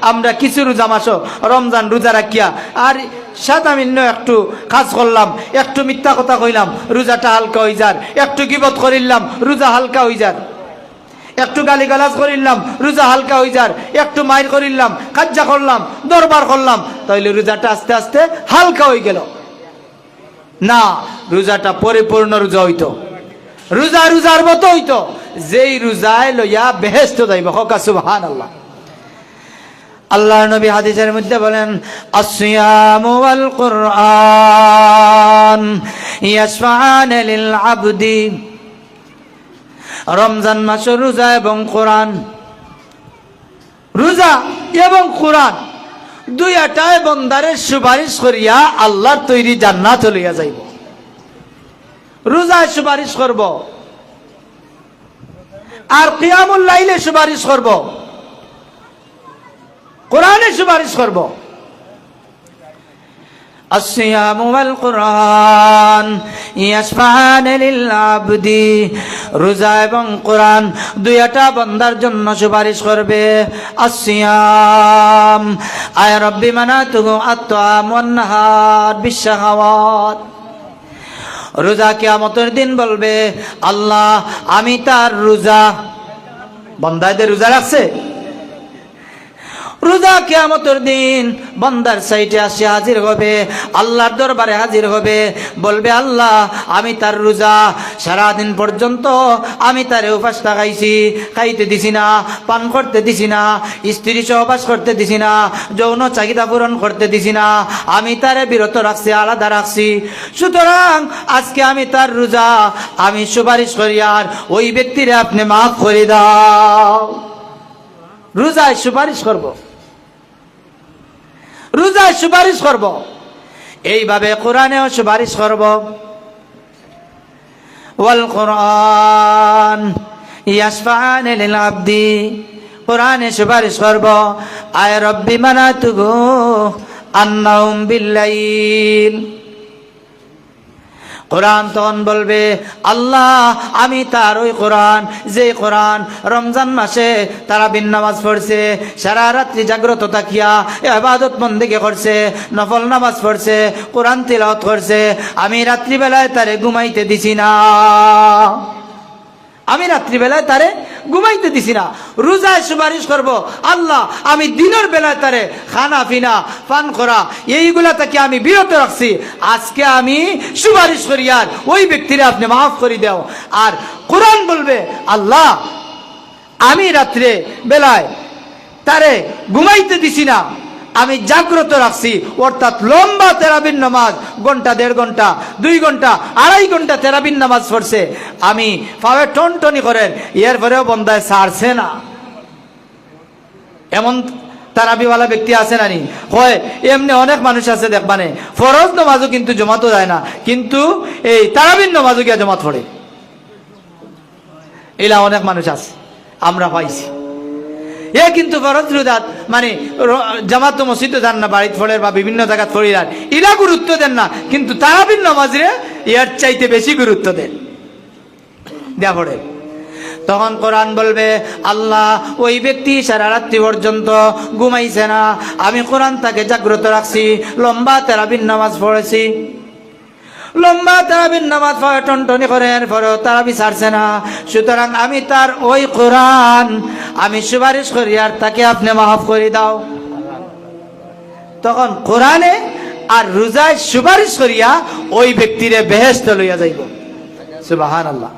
আমরা কিছু রোজা মাসও রমজান রোজা রাখিয়া আর সামান্য একটু কাজ করলাম, একটু মিথ্যা কথা কইলাম, রোজাটা হালকা হয়ে যার। একটু গীবত করিলাম, রোজা হালকা হয়ে যার। একটু গালিগালাজ করিলাম, রোজা হালকা হয়ে যার। একটু মাইর করিলাম, কাজ্জা করলাম, দরবার করলাম, তাইলে রোজাটা আস্তে আস্তে হালকা হয়ে গেল না। রোজাটা পরিপূর্ণ রোজা হইতো, রোজা রোজার মতো হইতো, যেই রোজায় লইয়া বেহেশত যাইব। হকা সুবহানাল্লাহ। আল্লাহর নবী হাদিসের মধ্যে বলেন, আসসিয়ামু ওয়াল কুরআন ইয়াশফাআন লিল আবদি। রমজান মাসের রোজা এবং কোরআন, রোজা এবং কোরআন দুইটাই বান্দারের সুপারিশ করিয়া আল্লাহর তৈরি জান্নাত লইয়া যাইব। রোজায় সুপারিশ করব আর কিয়ামুল লাইলে সুপারিশ করব, কোরআনে সুপারিশ করব। আসসিয়ামু ওয়াল কুরআন ইয়াশফাআন লিল আবদি। রোজা এবং কোরআন দুইটা বান্দার জন্য সুপারিশ করবে। আসসিয়াম আয় রব্বি মানাতুহু আত-তাআম ওয়ান নাহার বিশ-শাহাওয়াত। রোজা কিয়ামতের দিন বলবে, আল্লাহ আমি তার রোজা। বান্দাদের রোজা রাখছে, রোজা কিয়ামতের দিন বান্দার সাইটে আসে হাজির হবে, আল্লাহর দরবারে হাজির হবে, বলবে আল্লাহ আমি তার রোজা, সারাদিন পর্যন্ত আমি তারে উপাস থাকাইছি, খাইতে দিছি না, পান করতে দিছি না, স্ত্রী সহবাস করতে দিছি না, যৌন চাহিদা পূরণ করতে দিছি না, আমি তারে বিরত রাখছি, আলাদা রাখছি। সুতরাং আজকে আমি তার রোজা, আমি সুপারিশ করি আর ওই ব্যক্তিরে আপনি মাফ করে দাও। রোজায় সুপারিশ করব, রোজায় সুপারিশ করব, এইভাবে কোরআনেও সুপারিশ করব। ওয়াল কোরআন ইয়াশফাআন লিল আবদি। কোরআনে সুপারিশ করব, আয় রব্বি মানাতুহু আন্নাহুম বিল্লাইল। কোরআন তখন বলবে, আল্লাহ আমি তার ওই কোরআন, যে কোরআন রমজান মাসে তারাবির নামাজ পড়ছে, সারা রাত্রি জাগ্রত থাকিয়া ইবাদত বন্দেগি করছে, নফল নামাজ পড়ছে, কোরআন তিলাওয়াত করছে, আমি রাত্রিবেলায় তারে ঘুমাইতে দিছি না, আমি রাত্রিবেলায় তারে ঘুমাইতে দিছি না। রোজায় সুপারিশ করব, আল্লাহ আমি দিনের বেলায় তারে খানা পিনা পান করা এইগুলা থেকে আমি বিরত রাখছি, আজকে আমি সুপারিশ করি আর ওই ব্যক্তিরে আপনি মাফ করে দাও। আর কোরআন বলবে, আল্লাহ আমি রাত্রে বেলায় তারে ঘুমাইতে দিছি না, আমি জাগ্রত রাখছি, অর্থাৎ লম্বা তেরাবির নামাজ, ঘন্টা, 1.5 ঘন্টা, 2 ঘন্টা, 2.5 ঘন্টা তেরাবির নামাজ পড়ছে, আমি পাবে টনটনি করেন, এরপরেও বন্দায় ছাড়ছে না। এমন তারাবিওয়ালা ব্যক্তি আছে নানি? হয় এমনি অনেক মানুষ আছে দেখবানে, ফরজ নামাজও কিন্তু জমাতো যায় না, কিন্তু এই তারাবির নামাজও গিয়া জমাত পড়ে, এলা অনেক মানুষ আছে, আমরা পাইছি। এ কিন্তু ফরজ রোজাত মানে জামাত মসজিদে যান না, বাড়িতে ফলের বা বিভিন্ন জায়গায় ফরিরার, ইলা গুরুত্ব দেন না, কিন্তু তারাবির নামাজে এর চাইতে বেশি গুরুত্ব দেন দেয়া পড়ে। তখন কোরআন বলবে, আল্লাহ ওই ব্যক্তি সারা রাত্রি পর্যন্ত ঘুমাইছে না, আমি কোরআন তাকে জাগ্রত রাখছি, লম্বা তারাবির নামাজ পড়েছি, লম্বা তারাবির নামাজ পড়ে টনটনি করে, এরপরেও তারাবি ছাড়ছে না, সুতরাং আমি তার ওই কোরআন আমি সুপারিশ করি আর তাকে আপনি মাফ করে দাও। তখন কোরআনে আর রোজায় সুপারিশ করিয়া ওই ব্যক্তিরে বেহেশতে লইয়া যাইব। সুবহানাল্লাহ।